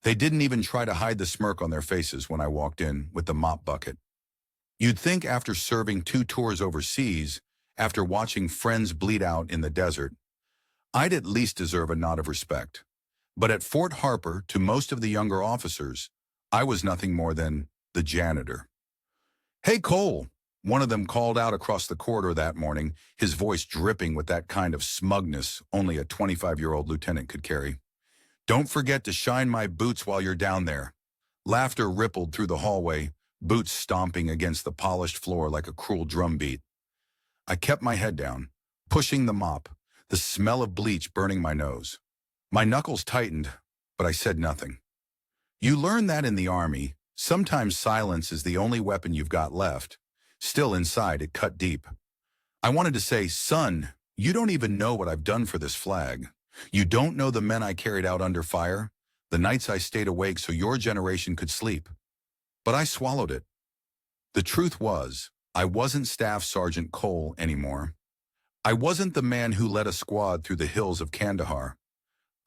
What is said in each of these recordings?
They didn't even try to hide the smirk on their faces when I walked in with the mop bucket. You'd think after serving 2 tours overseas, after watching friends bleed out in the desert, I'd at least deserve a nod of respect. But at Fort Harper, to most of the younger officers, I was nothing more than the janitor. "Hey, Cole," one of them called out across the corridor that morning, his voice dripping with that kind of smugness only a 25-year-old lieutenant could carry. "Don't forget to shine my boots while you're down there." Laughter rippled through the hallway, boots stomping against the polished floor like a cruel drumbeat. I kept my head down, pushing the mop, the smell of bleach burning my nose. My knuckles tightened, but I said nothing. You learn that in the Army, sometimes silence is the only weapon you've got left. Still inside, it cut deep. I wanted to say, "Son, you don't even know what I've done for this flag. You don't know the men I carried out under fire, the nights I stayed awake so your generation could sleep." But I swallowed it. The truth was, I wasn't Staff Sergeant Cole anymore. I wasn't the man who led a squad through the hills of Kandahar.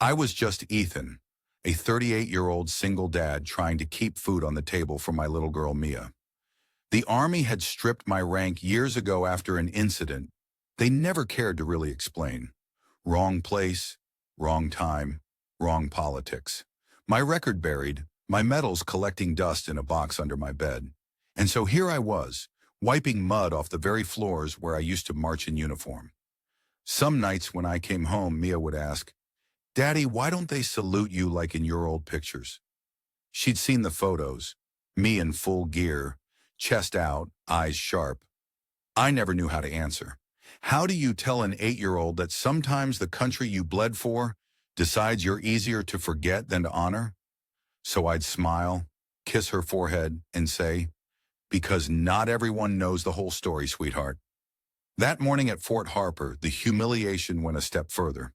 I was just Ethan, a 38-year-old single dad trying to keep food on the table for my little girl Mia. The Army had stripped my rank years ago after an incident they never cared to really explain. Wrong place, wrong time, wrong politics. My record buried, my medals collecting dust in a box under my bed. And so here I was, wiping mud off the very floors where I used to march in uniform. Some nights when I came home, Mia would ask, "Daddy, why don't they salute you like in your old pictures?" She'd seen the photos, me in full gear, chest out, eyes sharp. I never knew how to answer. How do you tell an 8-year-old that sometimes the country you bled for decides you're easier to forget than to honor? So I'd smile, kiss her forehead, and say, "Because not everyone knows the whole story, sweetheart." That morning at Fort Harper, the humiliation went a step further.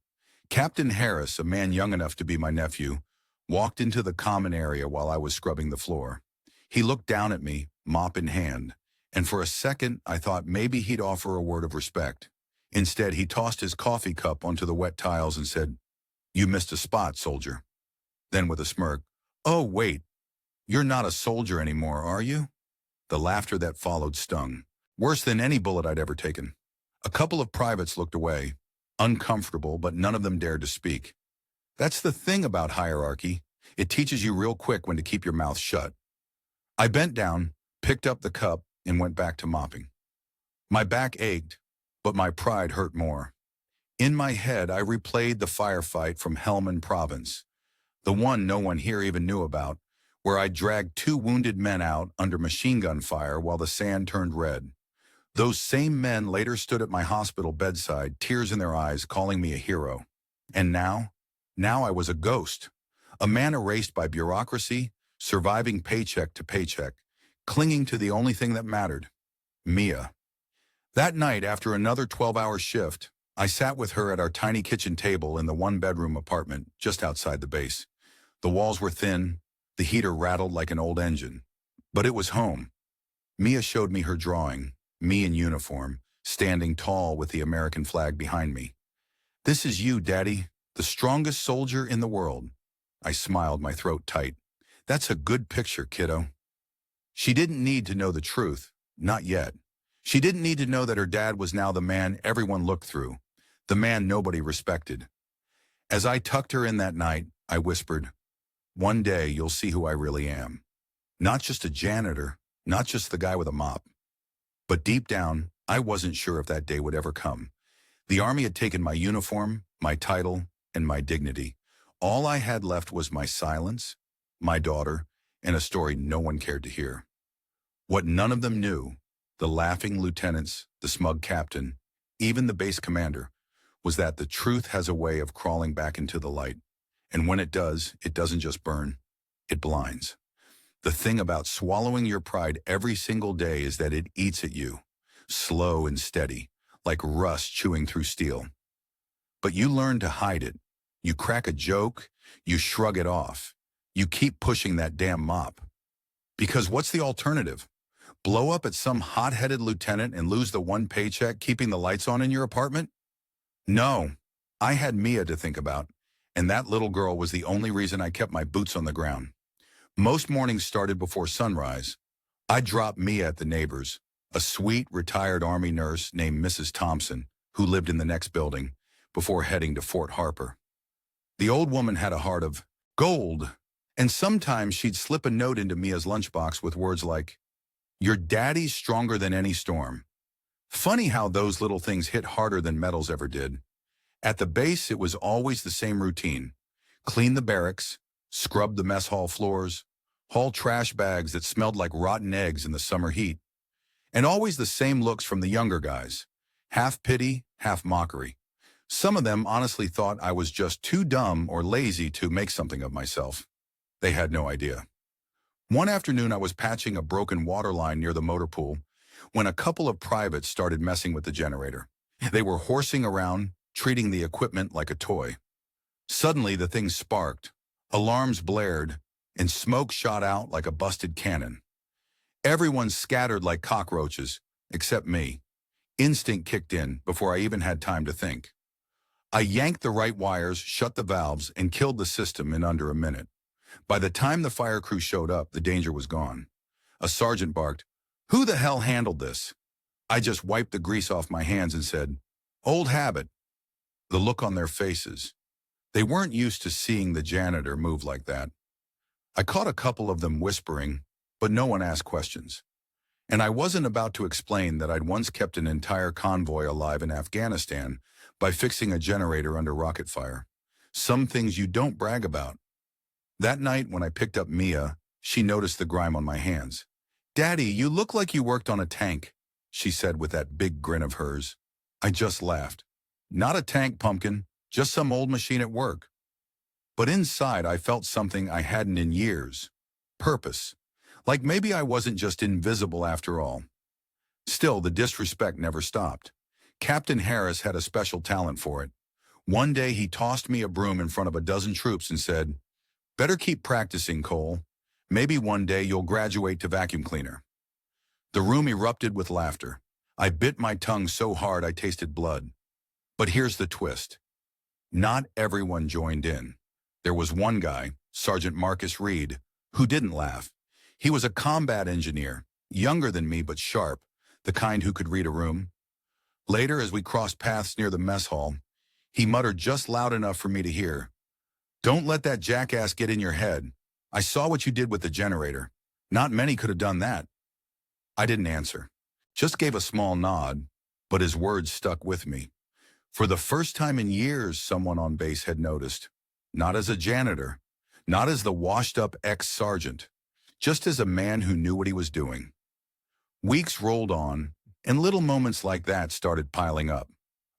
Captain Harris, a man young enough to be my nephew, walked into the common area while I was scrubbing the floor. He looked down at me, mop in hand, and for a second I thought maybe he'd offer a word of respect. Instead, he tossed his coffee cup onto the wet tiles and said, "You missed a spot, soldier." Then with a smirk, "Oh, wait, you're not a soldier anymore, are you?" The laughter that followed stung, worse than any bullet I'd ever taken. A couple of privates looked away, uncomfortable, but none of them dared to speak. That's the thing about hierarchy. It teaches you real quick when to keep your mouth shut. I bent down, picked up the cup, and went back to mopping. My back ached, but my pride hurt more. In my head, I replayed the firefight from Helmand Province, the one no one here even knew about, where I dragged 2 wounded men out under machine gun fire while the sand turned red. Those same men later stood at my hospital bedside, tears in their eyes, calling me a hero. And now I was a ghost, a man erased by bureaucracy, surviving paycheck to paycheck, clinging to the only thing that mattered, Mia. That night, after another 12-hour shift, I sat with her at our tiny kitchen table in the 1-bedroom apartment just outside the base. The walls were thin, the heater rattled like an old engine. But it was home. Mia showed me her drawing, me in uniform, standing tall with the American flag behind me. "This is you, Daddy, the strongest soldier in the world." I smiled, my throat tight. "That's a good picture, kiddo." She didn't need to know the truth, not yet. She didn't need to know that her dad was now the man everyone looked through, the man nobody respected. As I tucked her in that night, I whispered, "One day you'll see who I really am. Not just a janitor, not just the guy with a mop." But deep down, I wasn't sure if that day would ever come. The Army had taken my uniform, my title, and my dignity. All I had left was my silence, my daughter, and a story no one cared to hear. What none of them knew, the laughing lieutenants, the smug captain, even the base commander, was that the truth has a way of crawling back into the light. And when it does, it doesn't just burn, it blinds. The thing about swallowing your pride every single day is that it eats at you, slow and steady, like rust chewing through steel. But you learn to hide it. You crack a joke, you shrug it off. You keep pushing that damn mop. Because what's the alternative? Blow up at some hot-headed lieutenant and lose the one paycheck keeping the lights on in your apartment? No, I had Mia to think about, And that little girl was the only reason I kept my boots on the ground. Most mornings started before sunrise. I'd drop Mia at the neighbor's, a sweet, retired Army nurse named Mrs. Thompson, who lived in the next building, before heading to Fort Harper. The old woman had a heart of gold, and sometimes she'd slip a note into Mia's lunchbox with words like, "Your daddy's stronger than any storm." Funny how those little things hit harder than medals ever did. At the base, it was always the same routine. Clean the barracks, scrub the mess hall floors, haul trash bags that smelled like rotten eggs in the summer heat. And always the same looks from the younger guys. Half pity, half mockery. Some of them honestly thought I was just too dumb or lazy to make something of myself. They had no idea. One afternoon I was patching a broken water line near the motor pool when a couple of privates started messing with the generator. They were horsing around, treating the equipment like a toy. Suddenly the thing sparked, alarms blared, and smoke shot out like a busted cannon. Everyone scattered like cockroaches, except me. Instinct kicked in before I even had time to think. I yanked the right wires, shut the valves, and killed the system in under a minute. By the time the fire crew showed up, the danger was gone. A sergeant barked, "Who the hell handled this?" I just wiped the grease off my hands and said, "Old habit." The look on their faces. They weren't used to seeing the janitor move like that. I caught a couple of them whispering, but no one asked questions. And I wasn't about to explain that I'd once kept an entire convoy alive in Afghanistan by fixing a generator under rocket fire. Some things you don't brag about. That night when I picked up Mia, she noticed the grime on my hands. "Daddy, you look like you worked on a tank," she said with that big grin of hers. I just laughed. "Not a tank, pumpkin, just some old machine at work." But inside I felt something I hadn't in years. Purpose. Like maybe I wasn't just invisible after all. Still, the disrespect never stopped. Captain Harris had a special talent for it. One day he tossed me a broom in front of a dozen troops and said, "Better keep practicing, Cole. Maybe one day you'll graduate to vacuum cleaner." The room erupted with laughter. I bit my tongue so hard I tasted blood. But here's the twist. Not everyone joined in. There was one guy, Sergeant Marcus Reed, who didn't laugh. He was a combat engineer, younger than me but sharp, the kind who could read a room. Later, as we crossed paths near the mess hall, he muttered just loud enough for me to hear, "Don't let that jackass get in your head. I saw what you did with the generator. Not many could have done that." I didn't answer, just gave a small nod, but his words stuck with me. For the first time in years, someone on base had noticed. Not as a janitor, not as the washed-up ex-sergeant, just as a man who knew what he was doing. Weeks rolled on, and little moments like that started piling up.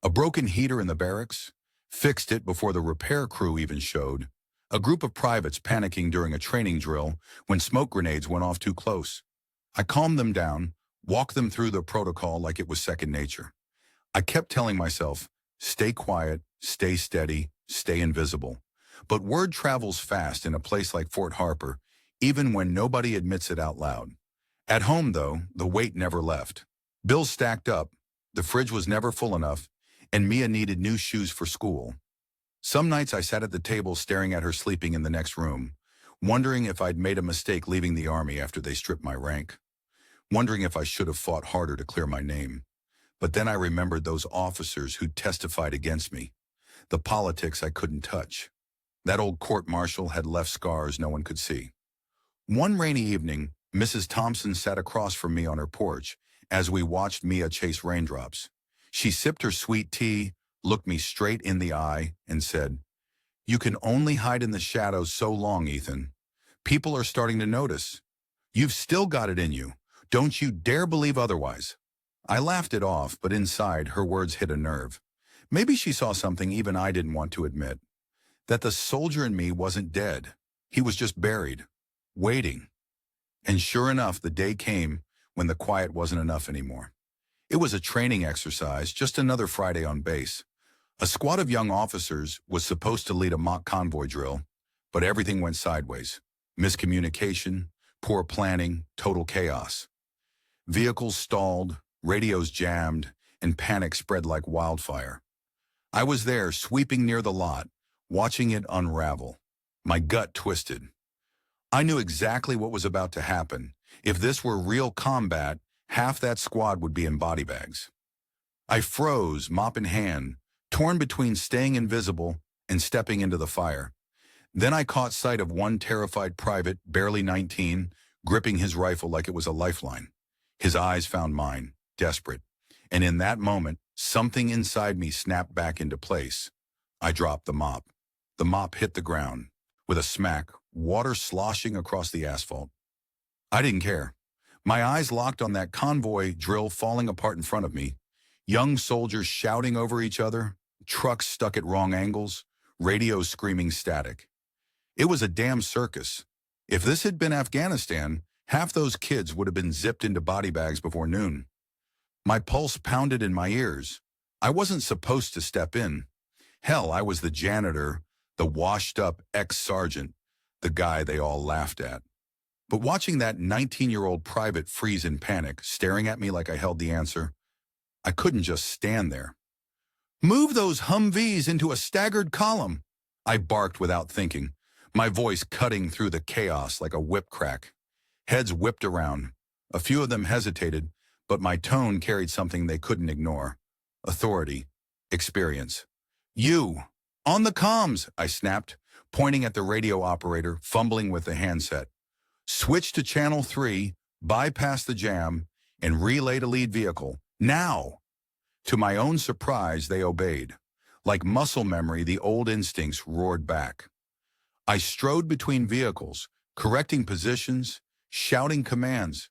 A broken heater in the barracks, fixed it before the repair crew even showed. A group of privates panicking during a training drill when smoke grenades went off too close. I calmed them down, walked them through the protocol like it was second nature. I kept telling myself, stay quiet, stay steady, stay invisible. But word travels fast in a place like Fort Harper, even when nobody admits it out loud. At home, though, the weight never left. Bills stacked up, the fridge was never full enough, and Mia needed new shoes for school. Some nights I sat at the table staring at her sleeping in the next room, wondering if I'd made a mistake leaving the Army after they stripped my rank, wondering if I should have fought harder to clear my name. But then I remembered those officers who testified against me, the politics I couldn't touch. That old court-martial had left scars no one could see. One rainy evening, Mrs. Thompson sat across from me on her porch as we watched Mia chase raindrops. She sipped her sweet tea, looked me straight in the eye, and said, "You can only hide in the shadows so long, Ethan. People are starting to notice. You've still got it in you. Don't you dare believe otherwise." I laughed it off, but inside, her words hit a nerve. Maybe she saw something even I didn't want to admit. That the soldier in me wasn't dead. He was just buried, waiting. And sure enough, the day came when the quiet wasn't enough anymore. It was a training exercise, just another Friday on base. A squad of young officers was supposed to lead a mock convoy drill, but everything went sideways. Miscommunication, poor planning, total chaos. Vehicles stalled, radios jammed, and panic spread like wildfire. I was there, sweeping near the lot, watching it unravel. My gut twisted. I knew exactly what was about to happen. If this were real combat, half that squad would be in body bags. I froze, mop in hand, torn between staying invisible and stepping into the fire. Then I caught sight of one terrified private, barely 19, gripping his rifle like it was a lifeline. His eyes found mine, desperate. And in that moment, something inside me snapped back into place. I dropped the mop. The mop hit the ground. With a smack, water sloshing across the asphalt. I didn't care. My eyes locked on that convoy drill falling apart in front of me. Young soldiers shouting over each other, trucks stuck at wrong angles, radios screaming static. It was a damn circus. If this had been Afghanistan, half those kids would have been zipped into body bags before noon. My pulse pounded in my ears. I wasn't supposed to step in. Hell, I was the janitor, the washed-up ex-sergeant, the guy they all laughed at. But watching that 19-year-old private freeze in panic, staring at me like I held the answer, I couldn't just stand there. "Move those Humvees into a staggered column," I barked without thinking, my voice cutting through the chaos like a whip crack. Heads whipped around. A few of them hesitated, but my tone carried something they couldn't ignore. Authority. Experience. "You! On the comms!" I snapped, pointing at the radio operator, fumbling with the handset. "Switch to channel 3, bypass the jam, and relay to lead vehicle. Now!" To my own surprise, they obeyed. Like muscle memory, the old instincts roared back. I strode between vehicles, correcting positions, shouting commands,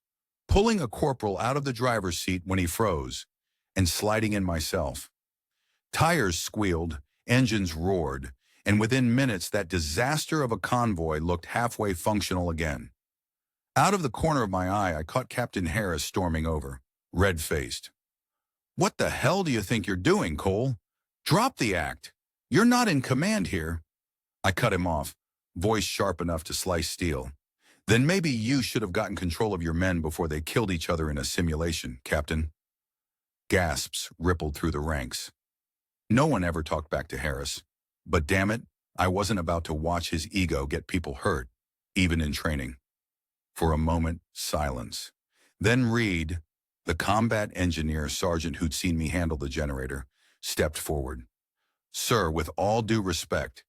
pulling a corporal out of the driver's seat when he froze, and sliding in myself. Tires squealed, engines roared, and within minutes that disaster of a convoy looked halfway functional again. Out of the corner of my eye, I caught Captain Harris storming over, red-faced. "What the hell do you think you're doing, Cole? Drop the act. You're not in command here." I cut him off, voice sharp enough to slice steel. "Then maybe you should have gotten control of your men before they killed each other in a simulation, Captain." Gasps rippled through the ranks. No one ever talked back to Harris. But damn it, I wasn't about to watch his ego get people hurt, even in training. For a moment, silence. Then Reed, the combat engineer sergeant who'd seen me handle the generator, stepped forward. "Sir, with all due respect,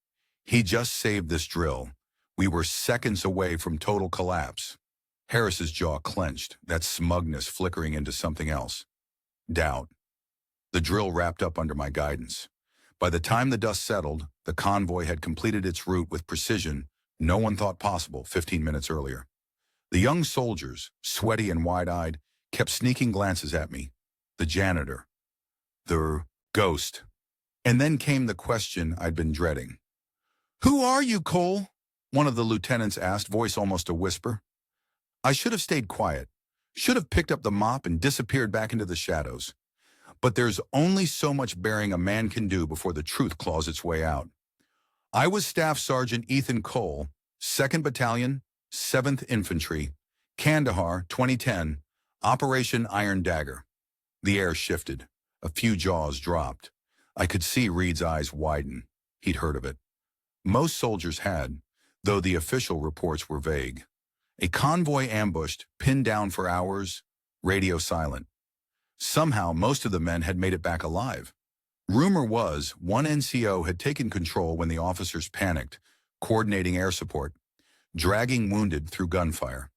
he just saved this drill. We were seconds away from total collapse." Harris's jaw clenched, that smugness flickering into something else. Doubt. The drill wrapped up under my guidance. By the time the dust settled, the convoy had completed its route with precision no one thought possible 15 minutes earlier. The young soldiers, sweaty and wide-eyed, kept sneaking glances at me. The janitor. The ghost. And then came the question I'd been dreading. "Who are you, Cole?" one of the lieutenants asked, voice almost a whisper. I should have stayed quiet, should have picked up the mop and disappeared back into the shadows. But there's only so much bearing a man can do before the truth claws its way out. I was Staff Sergeant Ethan Cole, 2nd Battalion, 7th Infantry, Kandahar, 2010, Operation Iron Dagger. The air shifted. A few jaws dropped. I could see Reed's eyes widen. He'd heard of it. Most soldiers had, though the official reports were vague. A convoy ambushed, pinned down for hours, radio silent. Somehow, most of the men had made it back alive. Rumor was one NCO had taken control when the officers panicked, coordinating air support, dragging wounded through gunfire.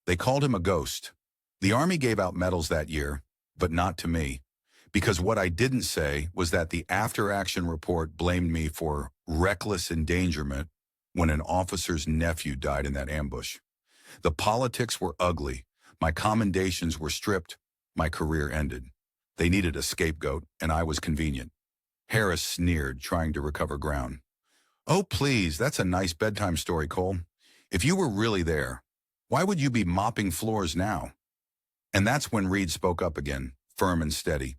They called him a ghost. The Army gave out medals that year, but not to me, because what I didn't say was that the after-action report blamed me for reckless endangerment when an officer's nephew died in that ambush. The politics were ugly. My commendations were stripped. My career ended. They needed a scapegoat, and I was convenient. Harris sneered, trying to recover ground. "Oh, please, that's a nice bedtime story, Cole. If you were really there, why would you be mopping floors now?" And that's when Reed spoke up again, firm and steady.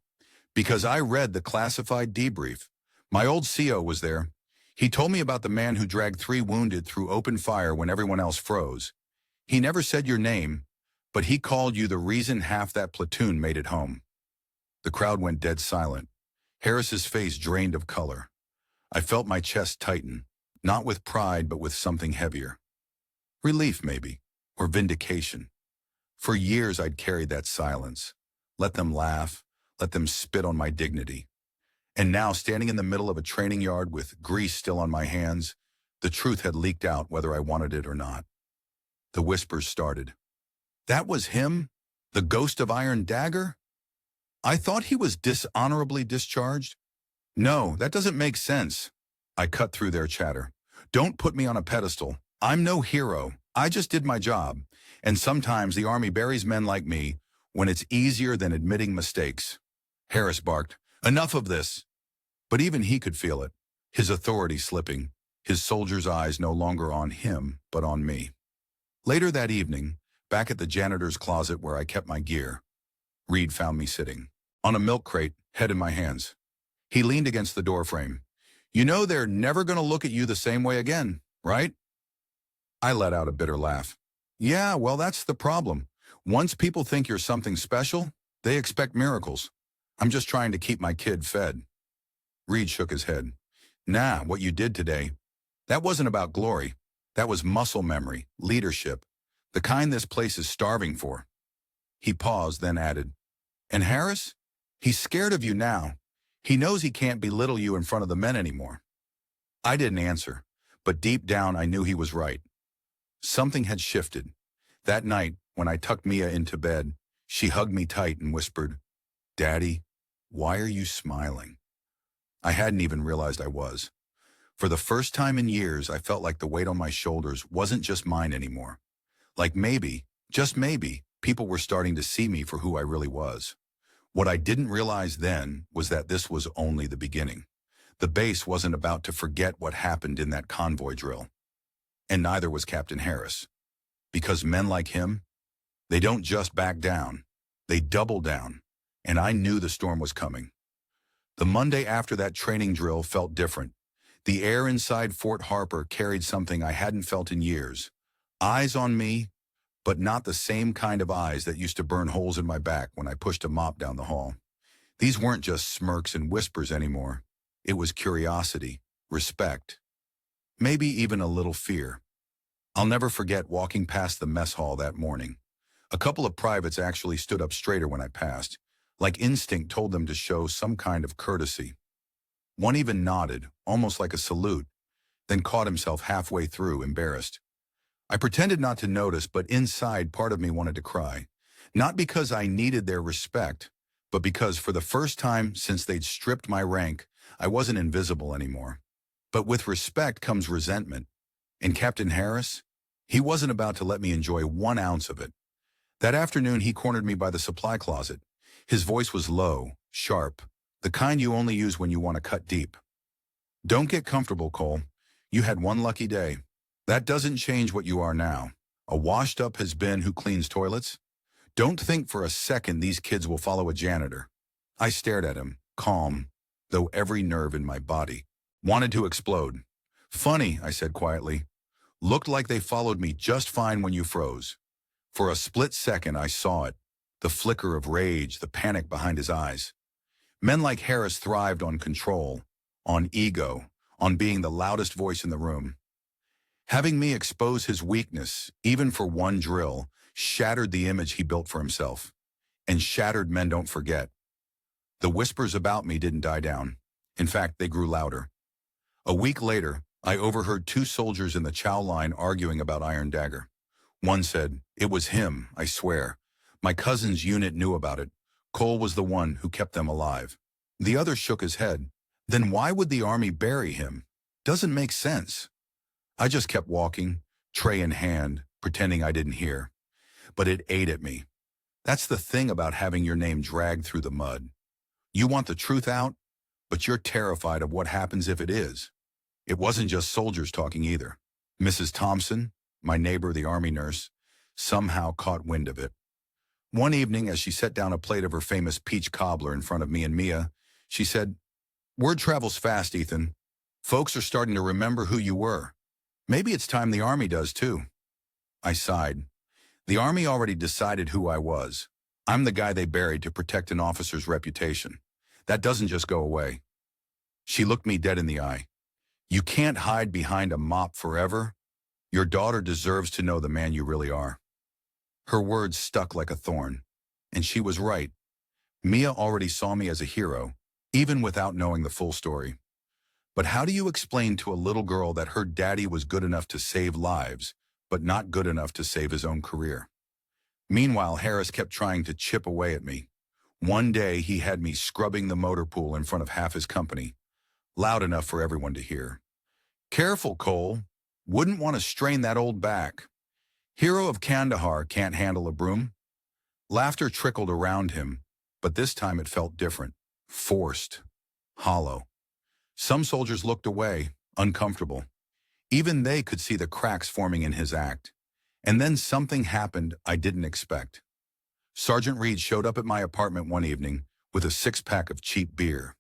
"Because I read the classified debrief. My old CO was there. He told me about the man who dragged 3 wounded through open fire when everyone else froze. He never said your name, but he called you the reason half that platoon made it home." The crowd went dead silent. Harris's face drained of color. I felt my chest tighten, not with pride but with something heavier. Relief, maybe, or vindication. For years I'd carried that silence. Let them laugh, let them spit on my dignity. And now, standing in the middle of a training yard with grease still on my hands, the truth had leaked out whether I wanted it or not. The whispers started. That was him? The ghost of Iron Dagger? I thought he was dishonorably discharged? No, that doesn't make sense. I cut through their chatter. Don't put me on a pedestal. I'm no hero. I just did my job. And sometimes the Army buries men like me when it's easier than admitting mistakes. Harris barked, enough of this. But even he could feel it, his authority slipping, his soldiers' eyes no longer on him, but on me. Later that evening, back at the janitor's closet where I kept my gear, Reed found me sitting, on a milk crate, head in my hands. He leaned against the doorframe. You know they're never going to look at you the same way again, right? I let out a bitter laugh. Yeah, well, that's the problem. Once people think you're something special, they expect miracles. I'm just trying to keep my kid fed. Reed shook his head. Nah, what you did today, that wasn't about glory. That was muscle memory, leadership, the kind this place is starving for. He paused, then added, and Harris? He's scared of you now. He knows he can't belittle you in front of the men anymore. I didn't answer, but deep down I knew he was right. Something had shifted. That night, when I tucked Mia into bed, she hugged me tight and whispered, Daddy, why are you smiling? I hadn't even realized I was. For the first time in years, I felt like the weight on my shoulders wasn't just mine anymore. Like maybe, just maybe, people were starting to see me for who I really was. What I didn't realize then was that this was only the beginning. The base wasn't about to forget what happened in that convoy drill. And neither was Captain Harris. Because men like him, they don't just back down, they double down. And I knew the storm was coming. The Monday after that training drill felt different. The air inside Fort Harper carried something I hadn't felt in years. Eyes on me, but not the same kind of eyes that used to burn holes in my back when I pushed a mop down the hall. These weren't just smirks and whispers anymore. It was curiosity, respect, maybe even a little fear. I'll never forget walking past the mess hall that morning. A couple of privates actually stood up straighter when I passed, like instinct told them to show some kind of courtesy. One even nodded, almost like a salute, then caught himself halfway through, embarrassed. I pretended not to notice, but inside part of me wanted to cry. Not because I needed their respect, but because for the first time since they'd stripped my rank, I wasn't invisible anymore. But with respect comes resentment. And Captain Harris, he wasn't about to let me enjoy 1 ounce of it. That afternoon, he cornered me by the supply closet. His voice was low, sharp, the kind you only use when you want to cut deep. Don't get comfortable, Cole. You had one lucky day. That doesn't change what you are now. A washed-up has-been who cleans toilets. Don't think for a second these kids will follow a janitor. I stared at him, calm, though every nerve in my body wanted to explode. Funny, I said quietly. Looked like they followed me just fine when you froze. For a split second, I saw it. The flicker of rage, the panic behind his eyes. Men like Harris thrived on control, on ego, on being the loudest voice in the room. Having me expose his weakness, even for one drill, shattered the image he built for himself. And shattered men don't forget. The whispers about me didn't die down. In fact, they grew louder. A week later, I overheard 2 soldiers in the chow line arguing about Iron Dagger. One said, "It was him, I swear. My cousin's unit knew about it. Cole was the one who kept them alive." The other shook his head. Then why would the Army bury him? Doesn't make sense. I just kept walking, tray in hand, pretending I didn't hear. But it ate at me. That's the thing about having your name dragged through the mud. You want the truth out, but you're terrified of what happens if it is. It wasn't just soldiers talking either. Mrs. Thompson, my neighbor, the Army nurse, somehow caught wind of it. One evening, as she set down a plate of her famous peach cobbler in front of me and Mia, she said, "Word travels fast, Ethan. Folks are starting to remember who you were. Maybe it's time the Army does too." I sighed. The Army already decided who I was. I'm the guy they buried to protect an officer's reputation. That doesn't just go away. She looked me dead in the eye. You can't hide behind a mop forever. Your daughter deserves to know the man you really are. Her words stuck like a thorn. And she was right. Mia already saw me as a hero, even without knowing the full story. But how do you explain to a little girl that her daddy was good enough to save lives, but not good enough to save his own career? Meanwhile, Harris kept trying to chip away at me. One day, he had me scrubbing the motor pool in front of half his company, loud enough for everyone to hear. Careful, Cole. Wouldn't want to strain that old back. Hero of Kandahar can't handle a broom. Laughter trickled around him, but this time it felt different. Forced. Hollow. Some soldiers looked away, uncomfortable. Even they could see the cracks forming in his act. And then something happened I didn't expect. Sergeant Reed showed up at my apartment one evening with a 6-pack of cheap beer.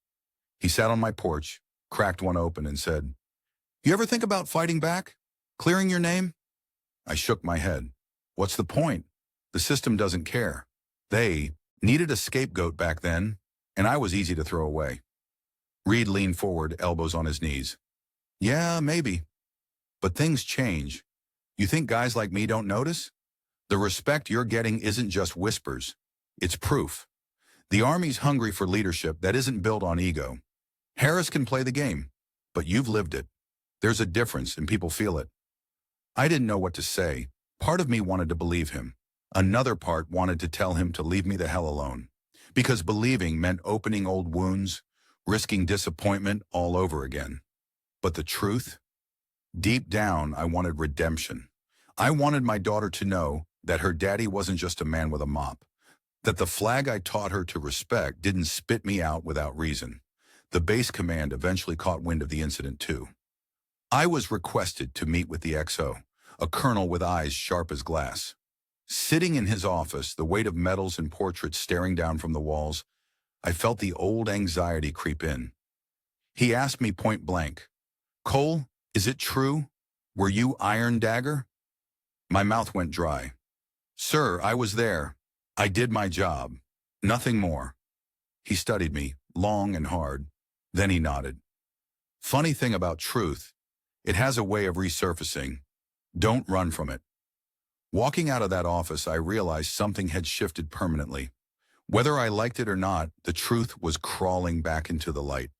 He sat on my porch, cracked one open, and said, "You ever think about fighting back? Clearing your name?" I shook my head. What's the point? The system doesn't care. They needed a scapegoat back then, and I was easy to throw away. Reed leaned forward, elbows on his knees. Yeah, maybe. But things change. You think guys like me don't notice? The respect you're getting isn't just whispers. It's proof. The Army's hungry for leadership that isn't built on ego. Harris can play the game, but you've lived it. There's a difference, and people feel it. I didn't know what to say. Part of me wanted to believe him. Another part wanted to tell him to leave me the hell alone. Because believing meant opening old wounds, risking disappointment all over again. But the truth? Deep down, I wanted redemption. I wanted my daughter to know that her daddy wasn't just a man with a mop, that the flag I taught her to respect didn't spit me out without reason. The base command eventually caught wind of the incident too. I was requested to meet with the XO, a colonel with eyes sharp as glass. Sitting in his office, the weight of medals and portraits staring down from the walls, I felt the old anxiety creep in. He asked me point blank, "Cole, is it true? Were you Iron Dagger?" My mouth went dry. "Sir, I was there. I did my job. Nothing more." He studied me, long and hard. Then he nodded. Funny thing about truth, it has a way of resurfacing. Don't run from it. Walking out of that office, I realized something had shifted permanently. Whether I liked it or not, the truth was crawling back into the light.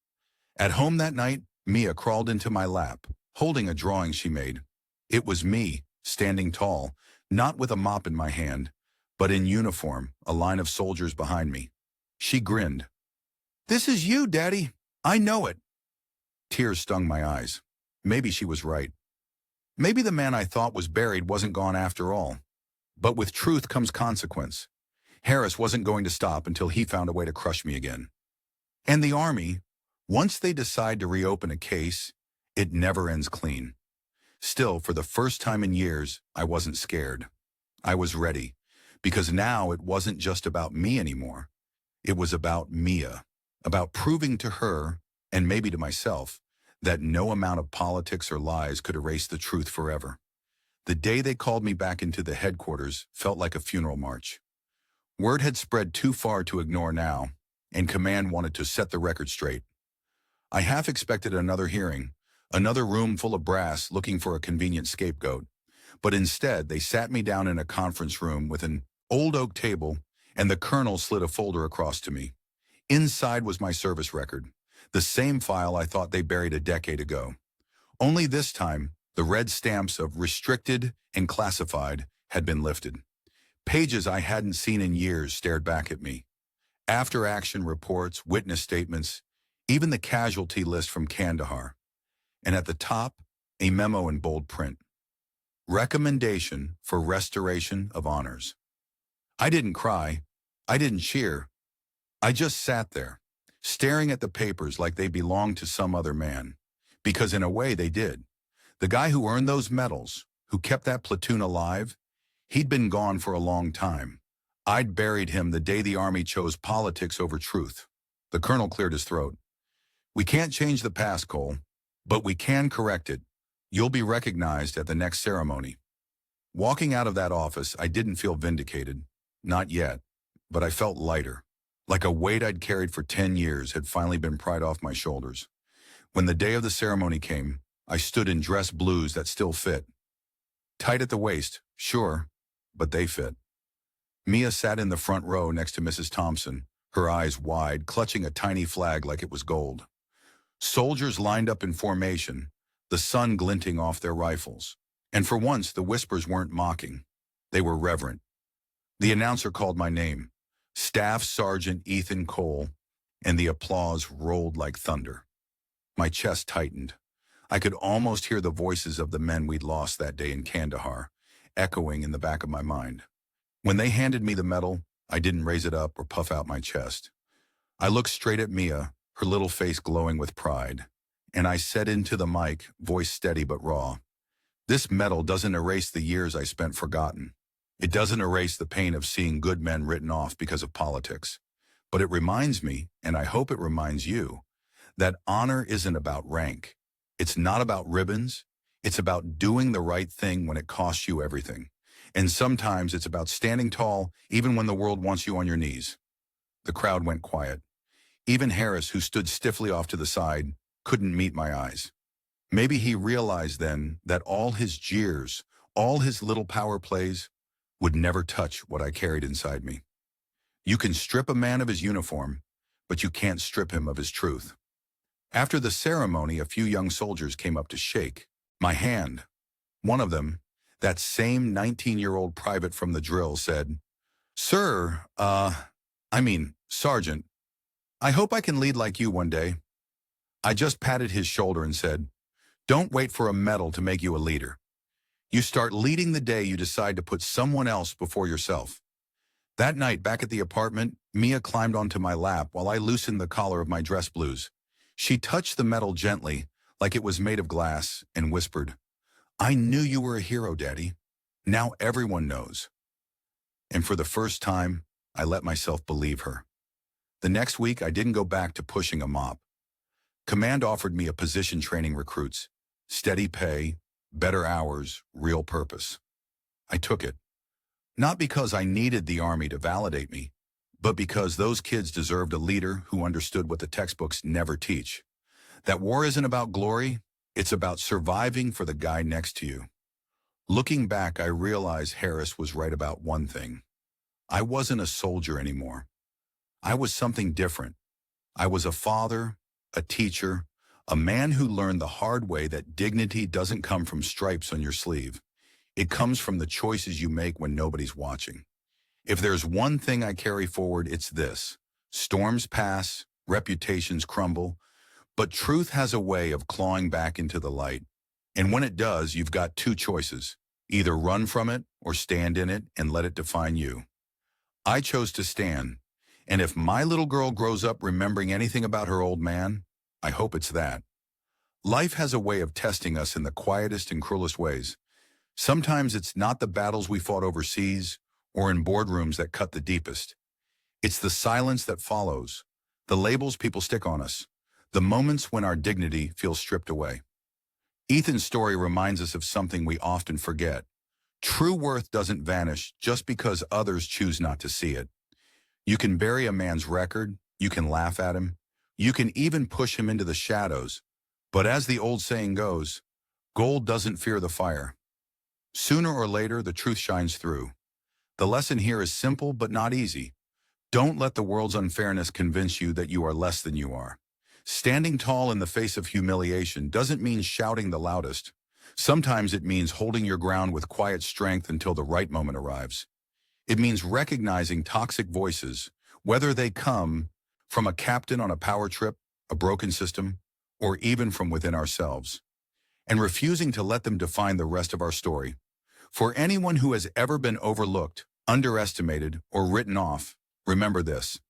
At home that night, Mia crawled into my lap, holding a drawing she made. It was me, standing tall, not with a mop in my hand, but in uniform, a line of soldiers behind me. She grinned. "This is you, Daddy. I know it." Tears stung my eyes. Maybe she was right. Maybe the man I thought was buried wasn't gone after all. But with truth comes consequence. Harris wasn't going to stop until he found a way to crush me again. And the Army, once they decide to reopen a case, it never ends clean. Still, for the first time in years, I wasn't scared. I was ready, because now it wasn't just about me anymore. It was about Mia, about proving to her, and maybe to myself, that no amount of politics or lies could erase the truth forever. The day they called me back into the headquarters felt like a funeral march. Word had spread too far to ignore now, and command wanted to set the record straight. I half expected another hearing, another room full of brass looking for a convenient scapegoat, but instead they sat me down in a conference room with an old oak table, and the colonel slid a folder across to me. Inside was my service record, the same file I thought they buried a decade ago. Only this time, the red stamps of restricted and classified had been lifted. Pages I hadn't seen in years stared back at me. After-action reports, witness statements, even the casualty list from Kandahar. And at the top, a memo in bold print. Recommendation for restoration of honors. I didn't cry. I didn't cheer. I just sat there, staring at the papers like they belonged to some other man. Because in a way they did. The guy who earned those medals, who kept that platoon alive, he'd been gone for a long time. I'd buried him the day the Army chose politics over truth. The colonel cleared his throat. "We can't change the past, Cole, but we can correct it. You'll be recognized at the next ceremony." Walking out of that office, I didn't feel vindicated. Not yet, but I felt lighter. Like a weight I'd carried for 10 years had finally been pried off my shoulders. When the day of the ceremony came, I stood in dress blues that still fit. Tight at the waist, sure, but they fit. Mia sat in the front row next to Mrs. Thompson, her eyes wide, clutching a tiny flag like it was gold. Soldiers lined up in formation, the sun glinting off their rifles. And for once, the whispers weren't mocking. They were reverent. The announcer called my name, Staff Sergeant Ethan Cole, and the applause rolled like thunder. My chest tightened. I could almost hear the voices of the men we'd lost that day in Kandahar, echoing in the back of my mind. When they handed me the medal, I didn't raise it up or puff out my chest. I looked straight at Mia, her little face glowing with pride, and I said into the mic, voice steady but raw, "This medal doesn't erase the years I spent forgotten. It doesn't erase the pain of seeing good men written off because of politics. But it reminds me, and I hope it reminds you, that honor isn't about rank. It's not about ribbons. It's about doing the right thing when it costs you everything. And sometimes it's about standing tall even when the world wants you on your knees." The crowd went quiet. Even Harris, who stood stiffly off to the side, couldn't meet my eyes. Maybe he realized then that all his jeers, all his little power plays, would never touch what I carried inside me. You can strip a man of his uniform, but you can't strip him of his truth. After the ceremony, a few young soldiers came up to shake my hand. One of them, that same 19-year-old private from the drill, said, "Sir, Sergeant, I hope I can lead like you one day." I just patted his shoulder and said, "Don't wait for a medal to make you a leader. You start leading the day you decide to put someone else before yourself." That night, back at the apartment, Mia climbed onto my lap while I loosened the collar of my dress blues. She touched the medal gently, like it was made of glass, and whispered, "I knew you were a hero, Daddy. Now everyone knows." And for the first time, I let myself believe her. The next week, I didn't go back to pushing a mop. Command offered me a position training recruits, steady pay, better hours, real purpose. I took it. Not because I needed the Army to validate me, but because those kids deserved a leader who understood what the textbooks never teach. That war isn't about glory, it's about surviving for the guy next to you. Looking back, I realized Harris was right about one thing. I wasn't a soldier anymore. I was something different. I was a father, a teacher, a man who learned the hard way that dignity doesn't come from stripes on your sleeve. It comes from the choices you make when nobody's watching. If there's one thing I carry forward, it's this. Storms pass, reputations crumble, but truth has a way of clawing back into the light. And when it does, you've got two choices. Either run from it or stand in it and let it define you. I chose to stand. And if my little girl grows up remembering anything about her old man, I hope it's that. Life has a way of testing us in the quietest and cruelest ways. Sometimes it's not the battles we fought overseas or in boardrooms that cut the deepest. It's the silence that follows, the labels people stick on us, the moments when our dignity feels stripped away. Ethan's story reminds us of something we often forget. True worth doesn't vanish just because others choose not to see it. You can bury a man's record, you can laugh at him, you can even push him into the shadows, but as the old saying goes, gold doesn't fear the fire. Sooner or later, the truth shines through. The lesson here is simple but not easy. Don't let the world's unfairness convince you that you are less than you are. Standing tall in the face of humiliation doesn't mean shouting the loudest. Sometimes it means holding your ground with quiet strength until the right moment arrives. It means recognizing toxic voices, whether they come from a captain on a power trip, a broken system, or even from within ourselves, and refusing to let them define the rest of our story. For anyone who has ever been overlooked, underestimated, or written off, remember this.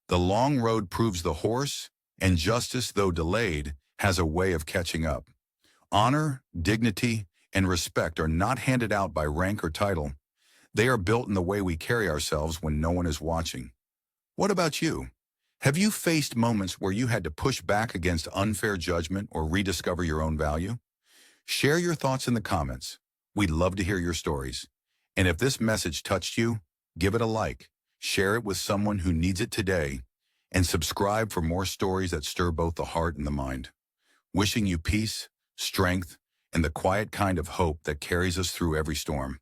The long road proves the horse, and justice, though delayed, has a way of catching up. Honor, dignity, and respect are not handed out by rank or title. They are built in the way we carry ourselves when no one is watching. What about you? Have you faced moments where you had to push back against unfair judgment or rediscover your own value? Share your thoughts in the comments. We'd love to hear your stories. And if this message touched you, give it a like, share it with someone who needs it today, and subscribe for more stories that stir both the heart and the mind. Wishing you peace, strength, and the quiet kind of hope that carries us through every storm.